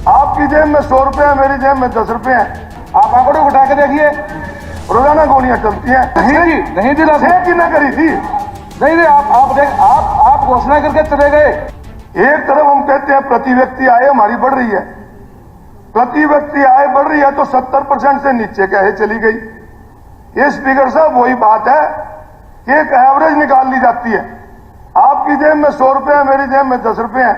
आपकी जेब में 100 रुपए है, मेरी जेब में 10 रुपए है। आप आंकड़े उठा के देखिए, रोजाना गोलियां चलती हैं। नहीं दिला की ना करी थी। नहीं आप घोषणा करके चले गए। एक तरफ हम कहते हैं प्रति व्यक्ति आय हमारी बढ़ रही है, प्रति व्यक्ति आय बढ़ रही है तो 70% से नीचे कैसे चली गई? ये स्पीकर साहब वही बात है कि एक एवरेज निकाल ली जाती है। आपकी जेब में 100 रुपए है, मेरी जेब में 10 रुपए है।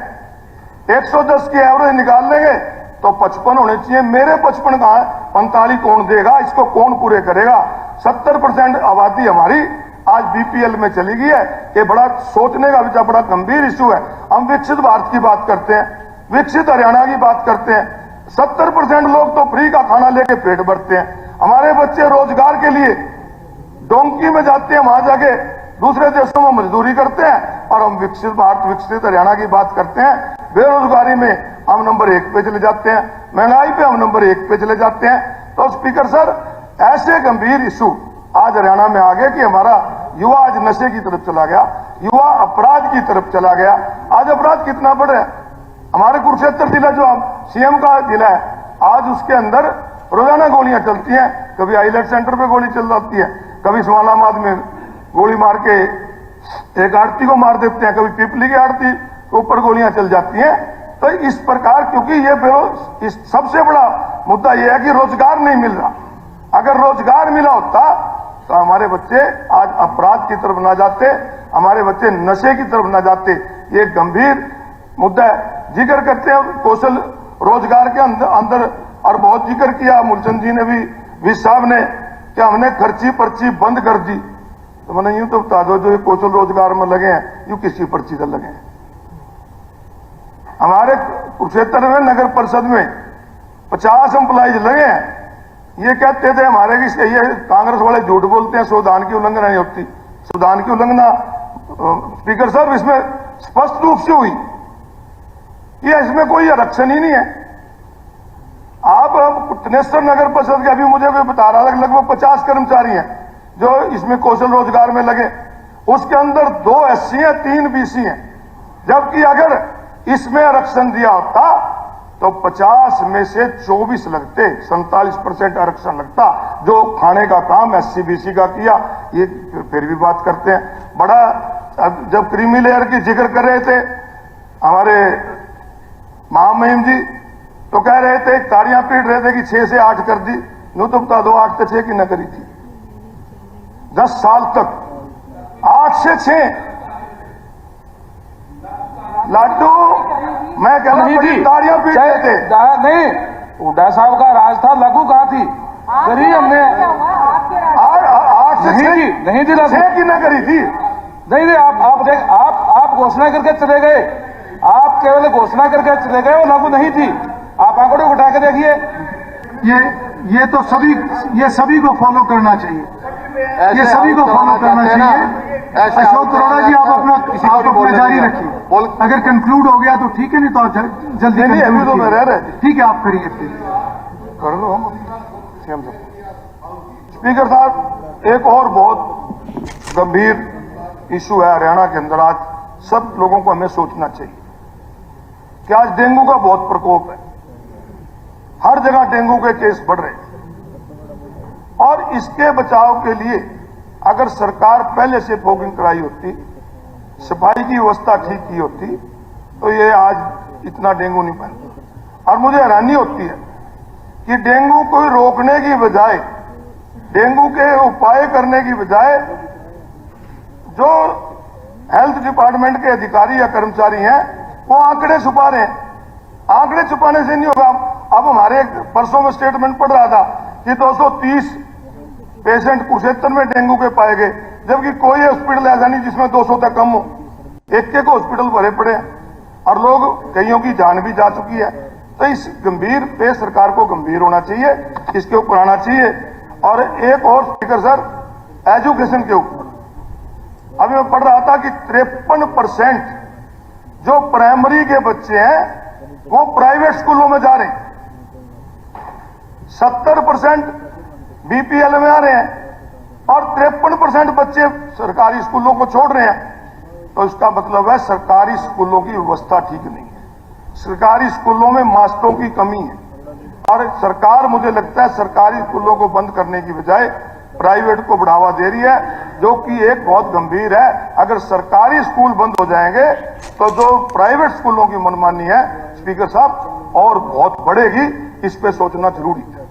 110 की एवरेज निकाल लेंगे तो 55 होने चाहिए। मेरे 55 कहां है? 45 कौन देगा? इसको कौन पूरे करेगा? 70% आबादी हमारी आज बीपीएल में चली गई है। ये बड़ा सोचने का भी बड़ा गंभीर इशू है। हम विकसित भारत की बात करते हैं, विकसित हरियाणा की बात करते हैं। 70% लोग तो फ्री का खाना लेके पेट भरते हैं। हमारे बच्चे रोजगार के लिए डोंकी में जाते हैं, वहां जाके दूसरे देशों में मजदूरी करते हैं, और हम विकसित भारत, विकसित हरियाणा की बात करते हैं। बेरोजगारी में हम नंबर 1 पे चले जाते हैं, महंगाई पे हम नंबर 1 पे चले जाते हैं। तो स्पीकर सर, ऐसे गंभीर इशू आज हरियाणा में आ गए कि हमारा युवा आज नशे की तरफ चला गया, युवा अपराध की तरफ चला गया। आज अपराध कितना बढ़ रहा है? हमारे कुरुक्षेत्र जिला जो सीएम का जिला है, आज उसके अंदर रोजाना गोलियां चलती हैं। कभी आईलेट सेंटर पे गोली चल जाती है, कभी इस्लामाबाद में गोली मार के एक आड़ती को मार देते हैं, कभी पिपली की आड़ती के ऊपर गोलियां चल जाती हैं। तो इस प्रकार, क्योंकि ये सबसे बड़ा मुद्दा यह है कि रोजगार नहीं मिल रहा। अगर रोजगार मिला होता तो हमारे बच्चे आज अपराध की तरफ ना जाते, हमारे बच्चे नशे की तरफ ना जाते। ये गंभीर मुद्दा है। जिक्र करते हैं कौशल रोजगार के अंदर, और बहुत जिक्र किया मूलचंद जी ने भी, विज साहब ने, कि हमने खर्ची पर्ची बंद कर दी। तो मैंने यूं तो बता दो, जो ये कौशल रोजगार में लगे हैं, यूं किसी पर्ची से लगे हैं। हमारे कुरुक्षेत्र में नगर परिषद में 50 एम्प्लॉइज लगे हैं। ये कहते थे हमारे कि ये कांग्रेस वाले झूठ बोलते हैं, संविधान की उल्लंघना नहीं होती। संविधान की उल्लंघना स्पीकर साहब इसमें स्पष्ट रूप से हुई कि इसमें कोई आरक्षण ही नहीं है। आप तनेश्वर नगर परिषद के, अभी मुझे कोई बता रहा था, लगभग 50 कर्मचारी हैं जो इसमें कौशल रोजगार में लगे। उसके अंदर 2 SC हैं, 3 BC हैं। जबकि अगर इसमें आरक्षण दिया होता तो 50 में से 24 लगते, 47% आरक्षण लगता। जो खाने का काम SC BC का किया, ये फिर भी बात करते हैं। बड़ा, जब क्रीमी लेयर की जिक्र कर रहे थे हमारे महामहिम जी, तो कह रहे थे, ताड़ियां पीट रहे थे कि 6 से 8 कर दी। यूं तो बता दो, 8 से 6 की न करी थी। 10 साल तक 8 से 6 लाडू, मैं कह रहा हूं ताड़ियां पीट रहे थे। नहीं, हुड्डा साहब का राज था, लागू कहा थी, करी हमने। 8 से 6 नहीं दिला, 6 की न करी थी। नहीं, आप घोषणा करके चले गए। आप केवल घोषणा करके चले गए, वो लागू नहीं थी। आप आंकड़े उठा के देखिए। ये तो सभी को फॉलो करना चाहिए, ये सभी को फॉलो करना चाहिए। अशोक अरोड़ा जी, आप अपना जारी रखिए। अगर कंक्लूड हो गया तो ठीक है, नहीं तो जल्दी नहीं, अभी तो मैं रह रहे। ठीक है, आप करिए फिर, कर लो हम सीएम साहब। स्पीकर साहब, एक और बहुत गंभीर इशू है हरियाणा के अंदर। आज सब लोगों को हमें सोचना चाहिए कि आज डेंगू का बहुत प्रकोप है। हर जगह डेंगू के केस बढ़ रहे हैं, और इसके बचाव के लिए अगर सरकार पहले से फॉगिंग कराई होती, सफाई की व्यवस्था ठीक की होती, तो ये आज इतना डेंगू नहीं फैलता। और मुझे हैरानी होती है कि डेंगू को रोकने की बजाय, डेंगू के उपाय करने की बजाय, जो हेल्थ डिपार्टमेंट के अधिकारी या कर्मचारी हैं, वो आंकड़े छुपा रहे हैं। आंकड़े छुपाने से नहीं होगा। अब हमारे परसों में स्टेटमेंट पढ़ रहा था कि 230 पेशेंट कुरुक्षेत्र में डेंगू के पाए गए, जबकि कोई हॉस्पिटल ऐसा नहीं जिसमें 200 तक कम हो। एक हॉस्पिटल भरे पड़े हैं, और लोग, कईयों की जान भी जा चुकी है। तो इस गंभीर पे सरकार को गंभीर होना चाहिए, इसके ऊपर आना चाहिए। और एक और स्पीकर सर, एजुकेशन के ऊपर अभी मैं पढ़ रहा था कि 53% जो प्राइमरी के बच्चे हैं वो प्राइवेट स्कूलों में जा रहे हैं, 70% बीपीएल में आ रहे हैं, और 53% बच्चे सरकारी स्कूलों को छोड़ रहे हैं। तो इसका मतलब है सरकारी स्कूलों की व्यवस्था ठीक नहीं है, सरकारी स्कूलों में मास्टरों की कमी है और सरकार, मुझे लगता है, सरकारी स्कूलों को बंद करने की बजाय प्राइवेट को बढ़ावा दे रही है, जो कि एक बहुत गंभीर है। अगर सरकारी स्कूल बंद हो जाएंगे तो जो प्राइवेट स्कूलों की मनमानी है स्पीकर साहब और बहुत बढ़ेगी। इस पे सोचना जरूरी है।